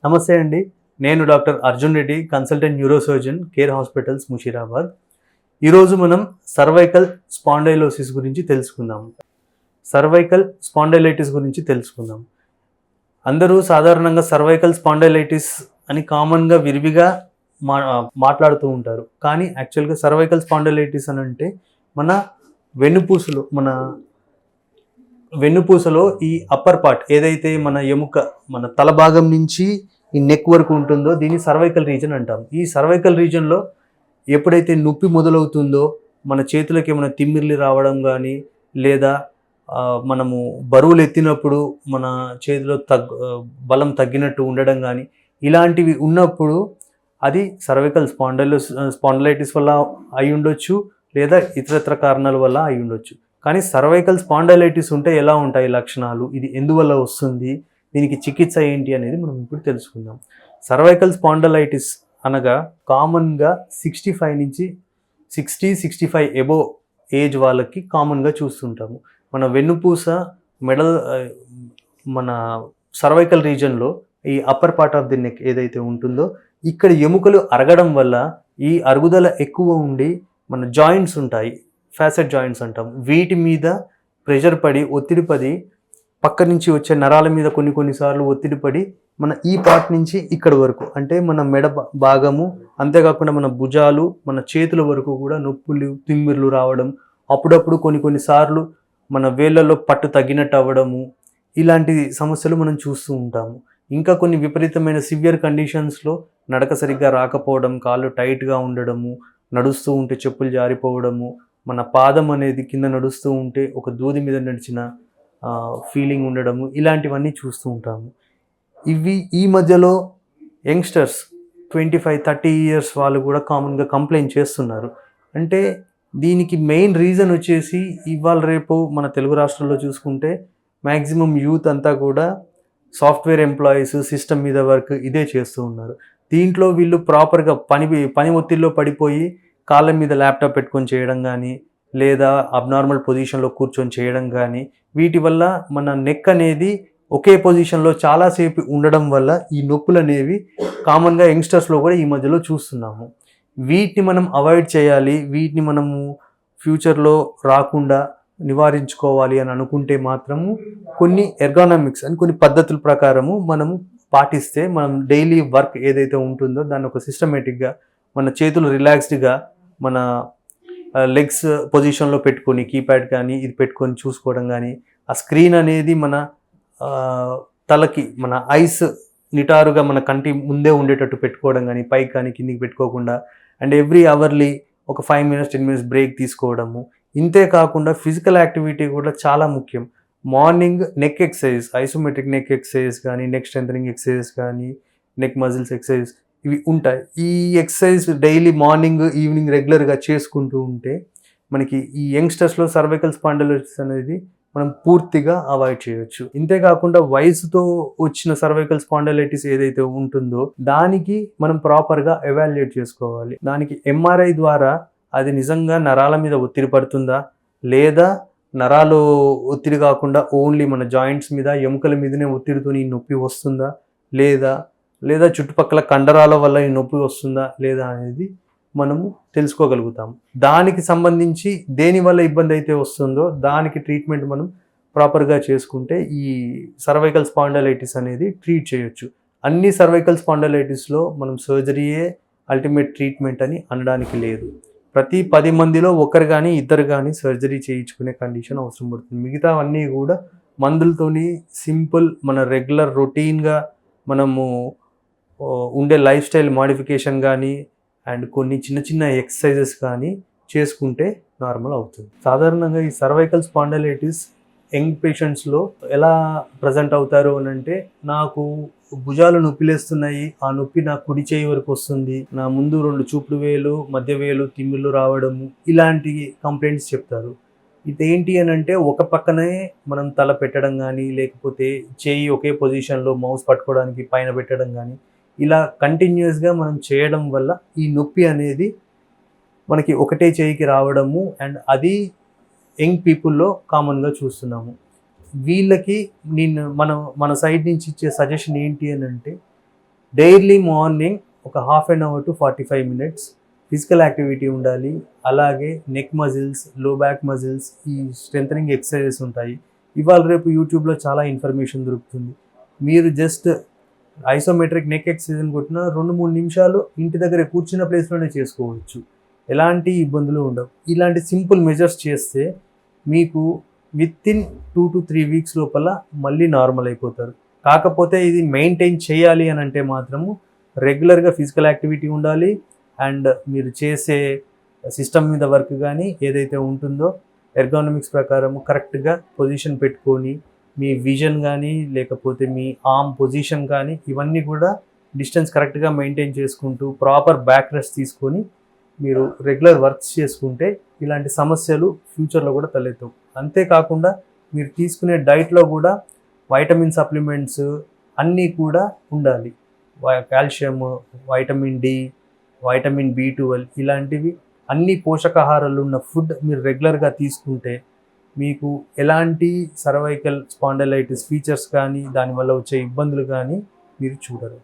నమస్తే అండి. నేను doctor Arjun Reddy, consultant neurosurgeon, care hospitals, Musheerabad. ఈరోజు మనం సర్వైకల్ స్పాండైలోసిస్ గురించి తెలుసుకుందాం. సర్వైకల్ స్పాండైలైటిస్ గురించి తెలుసుకుందాం. అందరూ సాధారణంగా సర్వైకల్ స్పాండైలైటిస్ అని కామన్‌గా విరివిగా మా మాట్లాడుతూ ఉంటారు. కానీ యాక్చువల్‌గా సర్వైకల్ స్పాండైలైటిస్ అనంటే మన వెన్నుపూసలో ఈ అప్పర్ పార్ట్ ఏదైతే మన ఎముక, మన తల భాగం నుంచి ఈ నెక్ వరకు ఉంటుందో దీన్ని సర్వైకల్ రీజన్ అంటాం. ఈ సర్వైకల్ రీజన్‌లో ఎప్పుడైతే నొప్పి మొదలవుతుందో, మన చేతులకి ఏమైనా తిమ్మిర్లు రావడం కానీ, లేదా మనము బరువులు ఎత్తినప్పుడు మన చేతిలో బలం తగ్గినట్టు ఉండడం కానీ, ఇలాంటివి ఉన్నప్పుడు అది సర్వైకల్ స్పాండైలైటిస్ వల్ల అయి ఉండొచ్చు, లేదా ఇతరత్ర కారణాల వల్ల అయి ఉండొచ్చు. కానీ సర్వైకల్ స్పాండైలైటిస్ ఉంటే ఎలా ఉంటాయి లక్షణాలు, ఇది ఎందువల్ల వస్తుంది, దీనికి చికిత్స ఏంటి అనేది మనం ఇప్పుడు తెలుసుకుందాం. సర్వైకల్ స్పాండైలైటిస్ అనగా కామన్గా 65 ఎబోవ్ ఏజ్ వాళ్ళకి కామన్గా చూస్తుంటాము. మన వెన్నుపూస మన సర్వైకల్ రీజన్లో ఈ upper part of the neck ఏదైతే ఉంటుందో ఇక్కడ ఎముకలు అరగడం వల్ల ఈ అరుగుదల ఎక్కువ ఉండి మన జాయింట్స్ ఉంటాయి, ఫ్యాసెట్ జాయింట్స్ అంటాం, వీటి మీద ప్రెషర్ పడి, ఒత్తిడి పడి, పక్క నుంచి వచ్చే నరాల మీద కొన్నిసార్లు ఒత్తిడి పడి మన ఈ పార్ట్ నుంచి ఇక్కడ వరకు అంటే మన మెడ భాగము, అంతేకాకుండా మన భుజాలు, మన చేతుల వరకు కూడా నొప్పులు, తిమ్మిర్లు రావడం, అప్పుడప్పుడు కొన్నిసార్లు మన వేళ్ళలో పట్టు తగ్గినట్టు అవ్వడము, ఇలాంటి సమస్యలు మనం చూస్తూ ఉంటాము. ఇంకా కొన్ని విపరీతమైన సివియర్ కండిషన్స్లో నడక సరిగ్గా రాకపోవడం, కాళ్ళు టైట్గా ఉండడము, నడుస్తూ ఉంటే చెప్పులు జారిపోవడము, మన పాదం అనేది కింద నడుస్తూ ఉంటే ఒక దూది మీద నడిచిన ఫీలింగ్ ఉండడము, ఇలాంటివన్నీ చూస్తూ ఉంటాము. ఇవి ఈ మధ్యలో యంగ్స్టర్స్ 25-30 ఇయర్స్ వాళ్ళు కూడా కామన్గా కంప్లైంట్ చేస్తున్నారు. అంటే దీనికి మెయిన్ రీజన్ వచ్చేసి ఇవాళ రేపు మన తెలుగు రాష్ట్రాల్లో చూసుకుంటే మ్యాక్సిమం యూత్ అంతా కూడా సాఫ్ట్వేర్ ఎంప్లాయీస్, సిస్టమ్ మీద వర్క్ ఇదే చేస్తూ ఉన్నారు. దీంట్లో వీళ్ళు ప్రాపర్గా పని ఒత్తిడిలో పడిపోయి కాళ్ళ మీద ల్యాప్టాప్ పెట్టుకొని చేయడం కానీ, లేదా అబ్నార్మల్ పొజిషన్లో కూర్చొని చేయడం కానీ, వీటి వల్ల మన నెక్ అనేది ఒకే పొజిషన్లో చాలాసేపు ఉండడం వల్ల ఈ నొప్పులు అనేవి కామన్గా యంగ్స్టర్స్లో కూడా ఈ మధ్యలో చూస్తున్నాము. వీటిని మనం అవాయిడ్ చేయాలి, వీటిని మనము ఫ్యూచర్లో రాకుండా నివారించుకోవాలి అని అనుకుంటే మాత్రము కొన్ని ఎర్గానమిక్స్ అని కొన్ని పద్ధతుల ప్రకారము మనము పాటిస్తే మనం డైలీ వర్క్ ఏదైతే ఉంటుందో దాన్ని ఒక సిస్టమేటిక్గా మన చేతులు రిలాక్స్డ్గా మన లెగ్స్ పొజిషన్లో పెట్టుకొని కీప్యాడ్ కానీ ఇది పెట్టుకొని చూసుకోవడం కానీ, ఆ స్క్రీన్ అనేది మన తలకి, మన ఐస్ నిటారుగా మన కంటి ముందే ఉండేటట్టు పెట్టుకోవడం కానీ, పైకి కానీ కిందికి పెట్టుకోకుండా, అండ్ ఎవ్రీ అవర్లీ ఒక 5 minutes 10 minutes బ్రేక్ తీసుకోవడము. ఇంతే కాకుండా ఫిజికల్ యాక్టివిటీ కూడా చాలా ముఖ్యం. Morning neck exercise, isometric neck exercise కానీ, నెక్ స్ట్రెంథనింగ్ ఎక్సర్సైజ్ కానీ, నెక్ మజిల్స్ ఎక్సర్సైజ్ ఇవి ఉంటాయి. ఈ ఎక్సర్సైజ్ డైలీ మార్నింగ్, ఈవినింగ్ రెగ్యులర్గా చేసుకుంటూ ఉంటే మనకి ఈ యంగ్స్టర్స్లో సర్వైకల్ స్పాండైలైటిస్ అనేది మనం పూర్తిగా అవాయిడ్ చేయొచ్చు. ఇంతేకాకుండా వయసుతో వచ్చిన సర్వైకల్ స్పాండైలైటిస్ ఏదైతే ఉంటుందో దానికి మనం ప్రాపర్గా ఎవాల్యుయేట్ చేసుకోవాలి. దానికి ఎంఆర్ఐ ద్వారా అది నిజంగా నరాల మీద ఒత్తిడి పడుతుందా, లేదా నరాలు ఒత్తిడి కాకుండా ఓన్లీ మన జాయింట్స్ మీద, ఎముకల మీదనే ఒత్తిడితో ఈ నొప్పి వస్తుందా, లేదా చుట్టుపక్కల కండరాల వల్ల ఈ నొప్పి వస్తుందా లేదా అనేది మనము తెలుసుకోగలుగుతాము. దానికి సంబంధించి దేనివల్ల ఇబ్బంది అయితే వస్తుందో దానికి ట్రీట్మెంట్ మనం ప్రాపర్గా చేసుకుంటే ఈ సర్వైకల్ స్పాండైలైటిస్ అనేది ట్రీట్ చేయొచ్చు. అన్ని సర్వైకల్ స్పాండైలైటిస్లో మనం సర్జరీయే అల్టిమేట్ ట్రీట్మెంట్ అని అనడానికి లేదు. ప్రతి 10 మందిలో ఒకరు కానీ ఇద్దరు కానీ సర్జరీ చేయించుకునే కండిషన్ అవసరం పడుతుంది. మిగతావన్నీ కూడా మందులతోని సింపుల్ మన రెగ్యులర్ రొటీన్గా మనము ఉండే లైఫ్ స్టైల్ మాడిఫికేషన్ కానీ అండ్ కొన్ని చిన్న ఎక్సర్సైజెస్ కానీ చేసుకుంటే నార్మల్ అవుతుంది. సాధారణంగా ఈ సర్వైకల్ స్పాండైలైటిస్ యంగ్ పేషెంట్స్లో ఎలా ప్రజెంట్ అవుతారు అని అంటే, నాకు భుజాలు నొప్పిలేస్తున్నాయి, ఆ నొప్పి నా కుడి చేయి వరకు వస్తుంది, నా ముందు 2 చూపుడు వేలు, మధ్య వేలు తిమ్మిర్లు రావడము, ఇలాంటి కంప్లైంట్స్ చెప్తారు. ఇదేంటి అని అంటే ఒక పక్కనే మనం తల పెట్టడం కానీ, లేకపోతే చేయి ఒకే పొజిషన్లో మౌస్ పట్టుకోవడానికి పైన పెట్టడం కానీ, ఇలా కంటిన్యూస్గా మనం చేయడం వల్ల ఈ నొప్పి అనేది మనకి ఒకటే చేయికి రావడము, అండ్ అది యంగ్ పీపుల్లో కామన్గా చూస్తున్నాము. వీళ్ళకి మన సైడ్ నుంచి ఇచ్చే సజెషన్ ఏంటి అని అంటే, డైలీ మార్నింగ్ ఒక half an hour to 45 minutes physical activity ఉండాలి. అలాగే neck muscles, low back muscles, ఈ స్ట్రెంథనింగ్ ఎక్సర్సైజెస్ ఉంటాయి. ఇవాళ రేపు యూట్యూబ్లో చాలా ఇన్ఫర్మేషన్ దొరుకుతుంది. మీరు జస్ట్ ఐసోమెట్రిక్ నెక్ ఎక్సర్సైజ్ కొట్టిన 2-3 నిమిషాలు ఇంటి దగ్గర కూర్చున్న ప్లేస్లోనే చేసుకోవచ్చు. ఎలాంటి ఇబ్బందులు ఉండవు. ఇలాంటి సింపుల్ మెజర్స్ చేస్తే మీకు వితిన్ 2 to 3 వీక్స్ లోపల మళ్ళీ నార్మల్ అయిపోతారు. కాకపోతే ఇది మెయింటైన్ చేయాలి అని అంటే మాత్రము రెగ్యులర్గా ఫిజికల్ యాక్టివిటీ ఉండాలి. అండ్ మీరు చేసే సిస్టమ్ మీద వర్క్ కానీ ఏదైతే ఉంటుందో ఎర్గానమిక్స్ ప్రకారం కరెక్ట్గా పొజిషన్ పెట్టుకొని మీ విజన్ కానీ లేకపోతే మీ ఆర్మ్ పొజిషన్ కానీ ఇవన్నీ కూడా డిస్టెన్స్ కరెక్ట్గా మెయింటైన్ చేసుకుంటూ ప్రాపర్ బ్యాక్ రెస్ట్ తీసుకొని మీరు రెగ్యులర్ వర్క్స్ చేసుకుంటే ఇలాంటి సమస్యలు ఫ్యూచర్లో కూడా తలెత్తవు. అంతేకాకుండా మీరు తీసుకునే డైట్లో కూడా వైటమిన్ సప్లిమెంట్స్ అన్నీ కూడా ఉండాలి. Calcium, vitamin D, vitamin B12 ఇలాంటివి అన్ని పోషకాహారాలు ఉన్న ఫుడ్ మీరు రెగ్యులర్గా తీసుకుంటే మీకు ఎలాంటి సర్వైకల్ స్పాండిలైటిస్ ఫీచర్స్ కానీ దానివల్ల వచ్చే ఇబ్బందులు కానీ మీరు చూడరు.